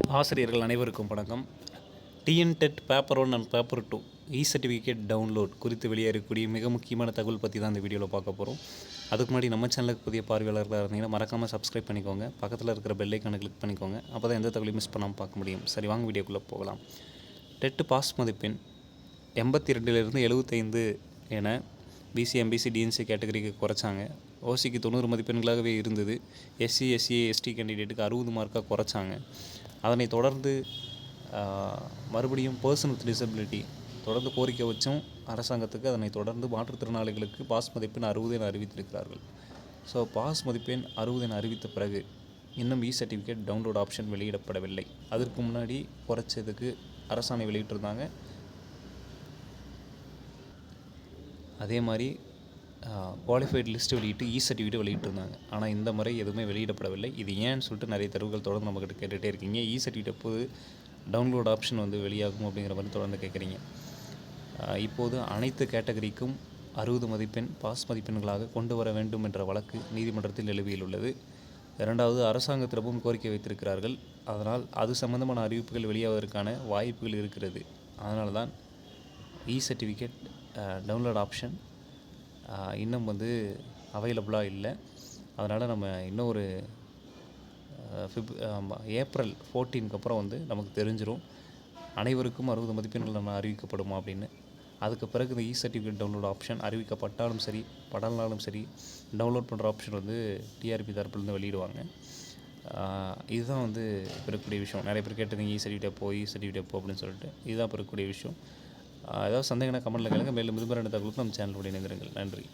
ஆசிரியர்கள் அனைவருக்கும் வணக்கம். TNTET paper 1 and paper 2 certificate download குறித்து வெளியேறக்கூடிய மிக முக்கியமான தகவல் பற்றி தான் இந்த வீடியோவில் பார்க்க போகிறோம். அதுக்கு முன்னாடி நம்ம சேனலுக்கு புதிய பார்வையாளர்களாக இருந்தீங்கன்னா மறக்காமல் சப்ஸ்கிரைப் பண்ணிக்கோங்க. பக்கத்தில் இருக்கிற பெல் ஐக்கானை கிளிக் பண்ணிக்கோங்க. அப்போ தான் எந்த தகவலையும் மிஸ் பண்ணாமல் பார்க்க முடியும். சரி, வாங்க வீடியோக்குள்ளே போகலாம். டெட் பாஸ் மதிப்பெண் 82லிருந்து 75 என பிசி, எம்பிசி, டிஎன்சி கேட்டகரிக்கு குறைச்சாங்க. ஓசிக்கு 90 மதிப்பெண்களாகவே இருந்தது. எஸ்சி, எஸ்சிஏ, எஸ்டி கேண்டிடேட்டுக்கு 60 மார்க்காக குறைச்சாங்க. அதனைத் தொடர்ந்து மறுபடியும் பர்சன் வித் டிசபிலிட்டி தொடர்ந்து கோரிக்கை வச்சும் அரசாங்கத்துக்கு அதனைத் தொடர்ந்து மாற்றுத்திறனாளிகளுக்கு பாஸ் மதிப்பெண் 60 என அறிவித்திருக்கிறார்கள். ஸோ பாஸ் மதிப்பெண் 60 என அறிவித்த பிறகு இன்னும் சர்டிஃபிகேட் டவுன்லோட் ஆப்ஷன் வெளியிடப்படவில்லை. அதற்கு முன்னாடி குறைச்சதுக்கு அரசாணை வெளியிட்டிருந்தாங்க. அதே மாதிரி குவாலிஃபைடு லிஸ்ட்டு வெளியிட்டு சர்டிஃபிகேட் வெளியிட்டிருந்தாங்க. ஆனால் இந்த முறை எதுவுமே வெளியிடப்படவில்லை. இது ஏன்னு சொல்லிட்டு நிறைய தகவல்கள் தொடர்ந்து நம்மக்கிட்ட கேட்டுகிட்டே இருக்கீங்க. சர்டிஃபிகேட் எப்போது டவுன்லோட் ஆப்ஷன் வெளியாகும் அப்படிங்கிற மாதிரி தொடர்ந்து கேட்குறீங்க. இப்போது அனைத்து கேட்டகரிக்கும் 60 மதிப்பெண் பாஸ் மதிப்பெண்களாக கொண்டு வர வேண்டும் என்ற வழக்கு நீதிமன்றத்தில் நிலுவையில் உள்ளது. இரண்டாவது, அரசாங்கத்திடமும் கோரிக்கை வைத்திருக்கிறார்கள். அதனால் அது சம்பந்தமான அறிவிப்புகள் வெளியாவதற்கான வாய்ப்புகள் இருக்கிறது. அதனால தான் சர்டிஃபிகேட் டவுன்லோட் ஆப்ஷன் இன்னும் அவைலபிளாக இல்லை. அதனால் நம்ம இன்னும் ஒரு ஏப்ரல் 14க்கு அப்புறம் நமக்கு தெரிஞ்சிடும் அனைவருக்கும் 60 மதிப்பெண்கள் நம்ம அறிவிக்கப்படுமா அப்படின்னு. அதுக்கு பிறகு இந்த சர்டிஃபிகேட் டவுன்லோட் ஆப்ஷன் அறிவிக்கப்பட்டாலும் சரி படலனாலும் சரி டவுன்லோட் பண்ணுற ஆப்ஷன் டிஆர்பி தரப்புலேருந்து வெளியிடுவாங்க. இதுதான் இப்போ இருக்கக்கூடிய விஷயம். நிறைய பேர் கேட்டிருந்தீங்க சர்டிஃபிகேட் எப்போ அப்படின்னு சொல்லிட்டு. இதுதான் இப்போ இருக்கக்கூடிய விஷயம். ஏதாவது சந்தேகம்னா கமெண்ட்டில் கேளுங்க. மேலும் விரும்புகிற தகவலுக்கு நம்ம சேனலோடு இணைந்திருங்கள். நன்றி.